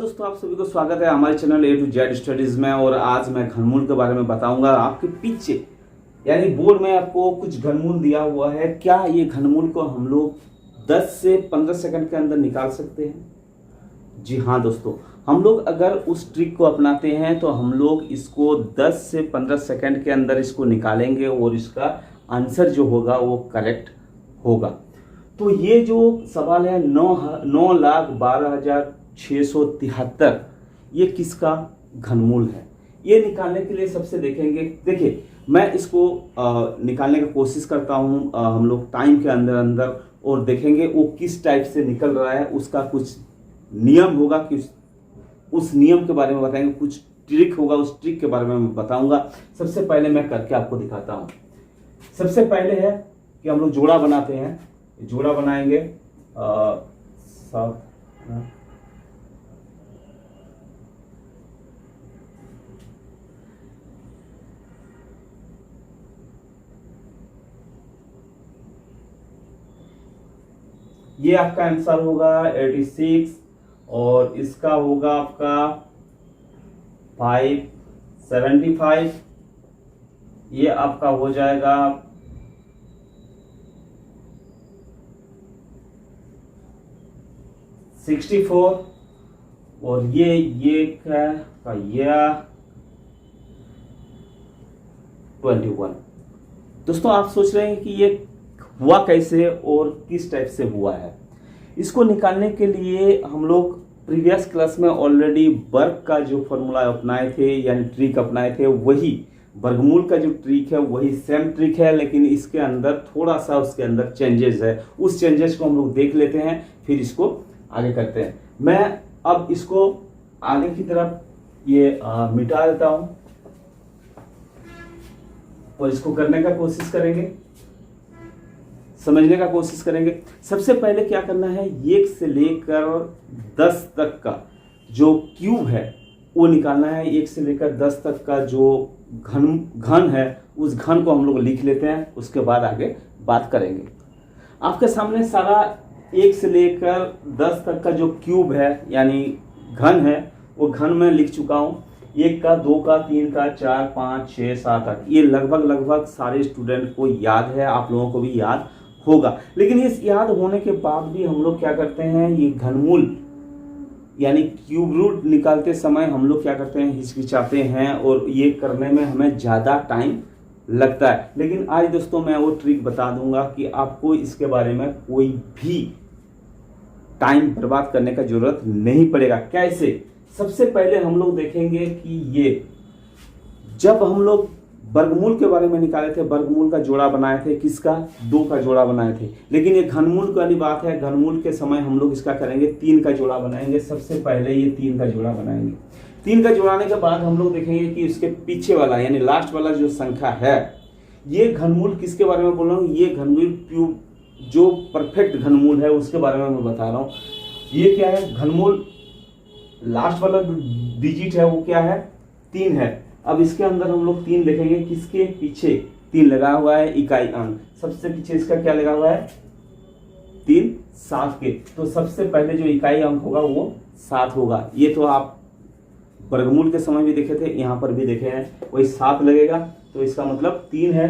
दोस्तों, आप सभी को स्वागत है हमारे channel A to Z studies में। और आज मैं घनमूल के बारे में बताऊंगा। आपके पीछे यानी बोर्ड में आपको कुछ घनमूल दिया हुआ है। क्या ये घनमूल को हम लोग 10 से 15 सेकंड के अंदर निकाल सकते हैं? जी हाँ दोस्तों, हम लोग अगर उस ट्रिक को अपनाते हैं तो हम लोग इसको 10 से 15 सेकंड के अंदर इसको निकालेंगे और इसका आंसर जो होगा वो करेक्ट होगा। तो ये जो सवाल है 9,12,673 ये किसका घनमूल है? ये निकालने के लिए सबसे देखेंगे, देखिए मैं इसको निकालने की कोशिश करता हूँ हम लोग टाइम के अंदर अंदर, और देखेंगे वो किस टाइप से निकल रहा है। उसका कुछ नियम होगा कि उस नियम के बारे में बताएंगे, कुछ ट्रिक होगा, उस ट्रिक के बारे में मैं बताऊंगा। सबसे पहले मैं करके आपको दिखाता हूँ। सबसे पहले है कि हम लोग जोड़ा बनाते हैं। जोड़ा बनाएंगे ये आपका आंसर होगा 86 और इसका होगा आपका 575। ये आपका हो जाएगा 64 और ये क्या है, ये 21। दोस्तों आप सोच रहे हैं कि ये हुआ कैसे और किस टाइप से हुआ है। इसको निकालने के लिए हम लोग प्रीवियस क्लास में ऑलरेडी वर्ग का जो फॉर्मूला अपनाए थे यानी ट्रिक अपनाए थे, वही वर्गमूल का जो ट्रिक है वही सेम ट्रिक है, लेकिन इसके अंदर थोड़ा सा उसके अंदर चेंजेस है। उस चेंजेस को हम लोग देख लेते हैं, फिर इसको आगे करते हैं। मैं अब इसको आगे की तरफ ये मिटा देता हूं और इसको करने का कोशिश करेंगे, समझने का कोशिश करेंगे। सबसे पहले क्या करना है, 1 से लेकर 10 तक का जो क्यूब है वो निकालना है। 1 से लेकर 10 तक का जो घन है उस घन को हम लोग लिख लेते हैं, उसके बाद आगे बात करेंगे। आपके सामने सारा 1 से लेकर 10 तक का जो क्यूब है यानी घन है वो घन में लिख चुका हूं। 1 का, 2 का, 3 का, 4, 5, 6, 7, 8 ये लगभग सारे स्टूडेंट को याद है, आप लोगों को भी याद होगा। लेकिन इस याद होने के बाद भी हम लोग क्या करते हैं, ये घनमूल यानी क्यूब रूट निकालते समय हम लोग क्या करते हैं, हिचकिचाते हैं और ये करने में हमें ज़्यादा टाइम लगता है। लेकिन आज दोस्तों मैं वो ट्रिक बता दूंगा कि आपको इसके बारे में कोई भी टाइम बर्बाद करने का जरूरत नहीं पड़ेगा। कैसे? सबसे पहले हम लोग देखेंगे कि ये जब हम लोग वर्गमूल के बारे में निकाले थे, वर्गमूल का जोड़ा बनाए थे, किसका? 2 का जोड़ा बनाए थे। लेकिन ये घनमूल वाली बात है, घनमूल के समय हम लोग इसका करेंगे 3 का जोड़ा बनाएंगे। सबसे पहले ये 3 का जोड़ा बनाएंगे। 3 का जोड़ाने के बाद हम लोग देखेंगे कि इसके पीछे वाला यानी लास्ट वाला जो संख्या है, ये घनमूल किसके बारे में बोल रहा हूँ, ये घनमूल क्यूब जो परफेक्ट घनमूल है उसके बारे में मैं बता रहा हूँ। ये क्या है, घनमूल लास्ट वाला डिजिट है वो क्या है, 3 है। अब इसके अंदर हम लोग 3 देखेंगे, किसके पीछे 3 लगा हुआ है, इकाई अंक। सबसे पीछे इसका क्या लगा हुआ है, 3 7 के। तो सबसे पहले जो इकाई अंक होगा वो 7 होगा। ये तो आप वर्गमूल के समय भी देखे थे, यहाँ पर भी देखे हैं, वही 7 लगेगा। तो इसका मतलब 3 है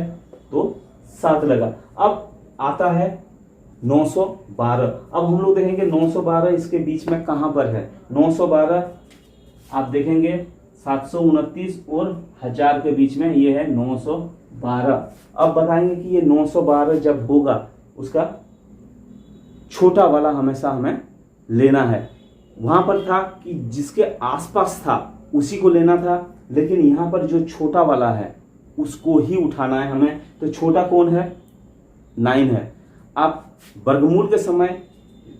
तो 7 लगा। अब आता है 912। अब हम लोग देखेंगे 912 इसके बीच में कहां पर है। 912 आप देखेंगे 729 और 1000 के बीच में ये है 912। अब बताएंगे कि ये 912 जब होगा उसका छोटा वाला हमेशा हमें लेना है। वहां पर था कि जिसके आसपास था उसी को लेना था, लेकिन यहां पर जो छोटा वाला है उसको ही उठाना है हमें। तो छोटा कौन है, 9 है। आप वर्गमूल के समय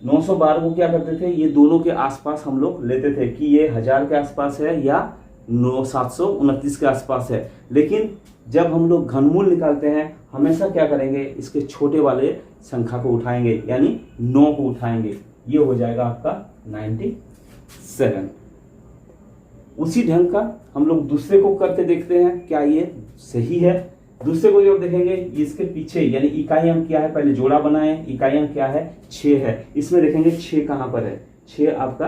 912 को क्या करते थे, ये दोनों के आसपास हम लोग लेते थे कि ये 1000 के आसपास है या 729 के आसपास है। लेकिन जब हम लोग घनमूल निकालते हैं हमेशा क्या करेंगे, इसके छोटे वाले संख्या को उठाएंगे यानी 9 को उठाएंगे। ये हो जाएगा आपका 97। उसी ढंग का हम लोग दूसरे को करके देखते हैं क्या ये सही है। दूसरे को जब देखेंगे इसके पीछे यानी इकाई अंक क्या है, पहले जोड़ा बनाए, इकाई अंक क्या है 6 है। इसमें देखेंगे 6 कहां पर है, 6 आपका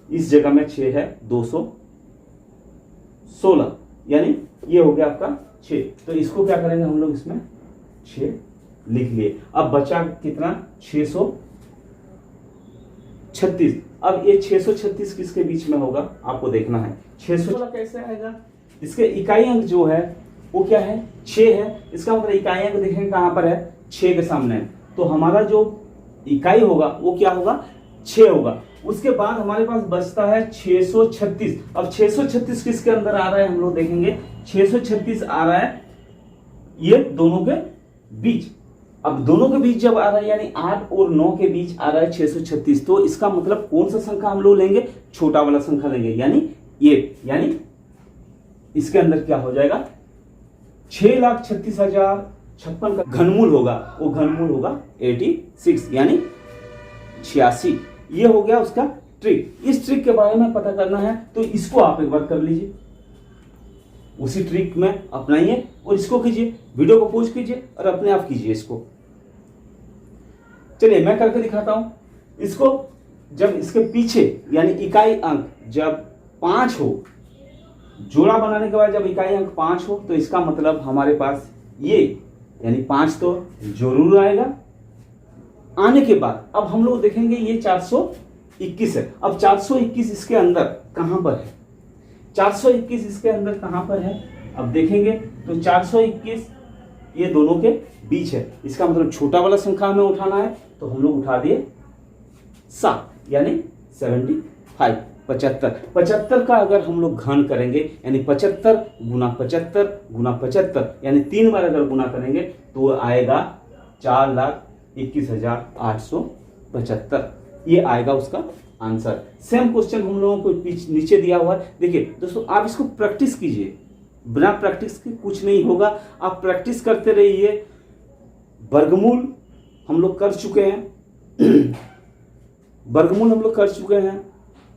इस जगह में 6 है 216, यानी ये हो गया आपका 6। तो इसको क्या करेंगे हम लोग, इसमें 6 लिख लिए। अब बचा कितना, 636। अब ये 636 किसके बीच में होगा आपको देखना है। 616 कैसे आएगा, इसके इकाई अंक जो है वो क्या है, 6 है। इसका मतलब इकाई अंक देखेंगे कहां पर है, 6 के सामने है। तो हमारा जो इकाई होगा वो क्या होगा, 6 होगा। उसके बाद हमारे पास बचता है 636। अब 636 किसके अंदर आ रहा है हम लोग देखेंगे, 636 आ रहा है ये दोनों के बीच। अब दोनों के बीच जब आ रहा है यानी 8 और 9 के बीच आ रहा है 636, तो इसका मतलब कौन सा संख्या हम लोग लेंगे, छोटा वाला संख्या लेंगे, यानी ये, यानी इसके अंदर क्या हो जाएगा, 6,36,056 का घनमूल होगा, वो घनमूल होगा 86 यानी 86। ये हो गया उसका ट्रिक। इस ट्रिक के बारे में पता करना है तो इसको आप एक बार कर लीजिए, उसी ट्रिक में अपनाइए और इसको कीजिए, वीडियो को पॉज कीजिए और अपने आप कीजिए इसको। चलिए मैं करके दिखाता हूं इसको। जब इसके पीछे यानी इकाई अंक जब 5 हो, जोड़ा बनाने के बाद जब इकाई अंक 5 हो, तो इसका मतलब हमारे पास ये यानी 5 तो जरूर आएगा। आने के बाद अब हम लोग देखेंगे ये 421 है। अब 421 इसके अंदर कहां पर है, 421 इसके अंदर कहां पर है, अब देखेंगे तो 421 ये दोनों के बीच है। इसका मतलब छोटा वाला संख्या हमें उठाना है, तो हम लोग उठा दिए 7 यानी 75, 75 का अगर हम लोग घन करेंगे यानी 75 गुना 75 गुना 75 यानी 3 बार अगर गुना करेंगे तो आएगा 4,21,875। ये आएगा उसका आंसर। सेम क्वेश्चन हम लोगों को नीचे दिया हुआ है। देखिए दोस्तों, आप इसको प्रैक्टिस कीजिए, बिना प्रैक्टिस के कुछ नहीं होगा। आप प्रैक्टिस करते रहिए। वर्गमूल हम लोग कर चुके हैं, वर्गमूल हम लोग कर चुके हैं,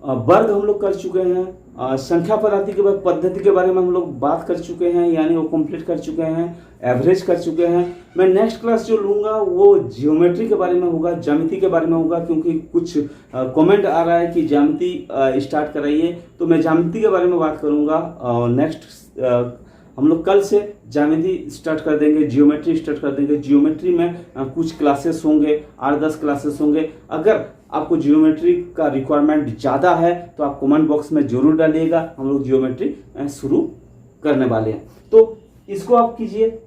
वर्ग हम लोग कर चुके हैं, संख्या पद्धति के बारे में हम लोग बात कर चुके हैं, यानी वो कंप्लीट कर चुके हैं, एवरेज कर चुके हैं। मैं नेक्स्ट क्लास जो लूंगा वो जियोमेट्री के बारे में होगा, ज्यामिति के बारे में होगा, क्योंकि कुछ कमेंट आ रहा है कि ज्यामिति स्टार्ट कराइए, तो मैं ज्यामिति के बारे में बात करूंगा। नेक्स्ट हम लोग कल से ज्यामिति स्टार्ट कर देंगे, जियोमेट्री स्टार्ट कर देंगे। जियोमेट्री में कुछ क्लासेस होंगे, 8-10 क्लासेस होंगे। अगर आपको जियोमेट्री का रिक्वायरमेंट ज़्यादा है तो आप कमेंट बॉक्स में जरूर डालिएगा, हम लोग जियोमेट्री शुरू करने वाले हैं। तो इसको आप कीजिए,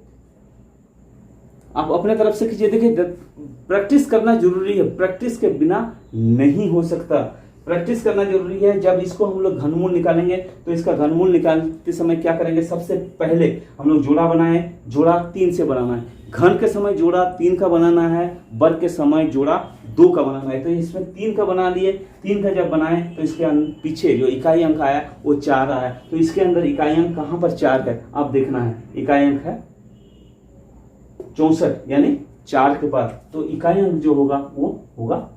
आप अपने तरफ से कीजिए। देखिए प्रैक्टिस करना जरूरी है, प्रैक्टिस के बिना नहीं हो सकता। प्रैक्टिस करना जरूरी है। जब इसको हम लोग घनमूल निकालेंगे तो इसका घनमूल निकालते समय क्या करेंगे, सबसे पहले हम लोग जोड़ा बनाए, जोड़ा 3 से बनाना है। घन के समय जोड़ा 3 का बनाना है, वर्ग के समय जोड़ा 2 का बनाना है। तो इसमें 3 का बना लिए। 3 का जब बनाए तो इसके पीछे जो इकाई अंक आया वो 4 आया। तो इसके अंदर इकाई अंक कहां पर 4 है, आप देखना है। इकाई अंक है 64 यानी 4 के पास, तो इकाई अंक जो होगा वो होगा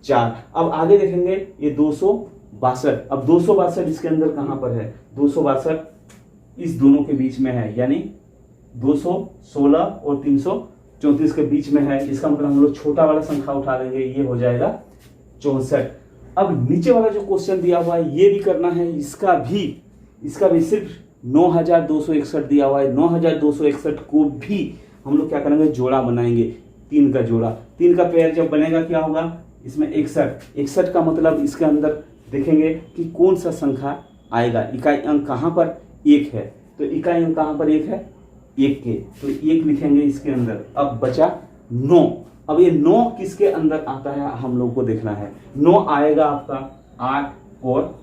4। अब आगे देखेंगे ये 262। अब 262 इसके अंदर कहां पर है, 262 इस दोनों के बीच में है, यानी 216 और 334 के बीच में है। इसका मतलब हम लोग छोटा वाला संख्या उठा लेंगे, ये हो जाएगा 64। अब नीचे वाला जो क्वेश्चन दिया हुआ है ये भी करना है, इसका भी सिर्फ 9261 दिया हुआ है। 9261 को भी हम लोग क्या करेंगे, जोड़ा बनाएंगे, 3 का जोड़ा। 3 का पेयर जब बनेगा क्या होगा, इसमें 61 का मतलब इसके अंदर देखेंगे कि कौन सा संख्या आएगा। इकाई अंक कहां पर 1 है, तो इकाई अंक कहां पर 1 है, 1 के, तो 1 लिखेंगे इसके अंदर। अब बचा 9। अब ये 9 किसके अंदर आता है हम लोग को देखना है। 9 आएगा आपका 8 और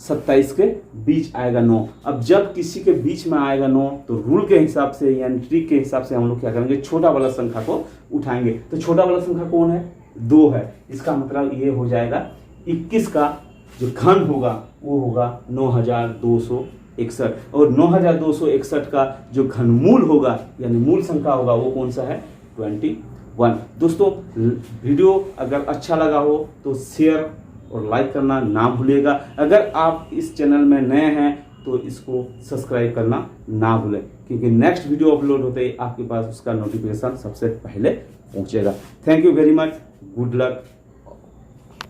27 के बीच आएगा 9। अब जब किसी के बीच में आएगा 9 तो रूल के हिसाब से यानी ट्रिक के हिसाब से हम लोग क्या करेंगे, छोटा वाला संख्या को उठाएंगे। तो छोटा वाला संख्या कौन है, 2 है। इसका मतलब ये हो जाएगा 21 का जो घन होगा वो होगा 9261, और 9261 का जो घनमूल होगा यानी मूल संख्या होगा वो कौन सा है, 21। दोस्तों वीडियो अगर अच्छा लगा हो तो शेयर और लाइक करना ना भूलिएगा। अगर आप इस चैनल में नए हैं तो इसको सब्सक्राइब करना ना भूलें, क्योंकि नेक्स्ट वीडियो अपलोड होते ही आपके पास उसका नोटिफिकेशन सबसे पहले पहुंचेगा। Thank you very much, good luck.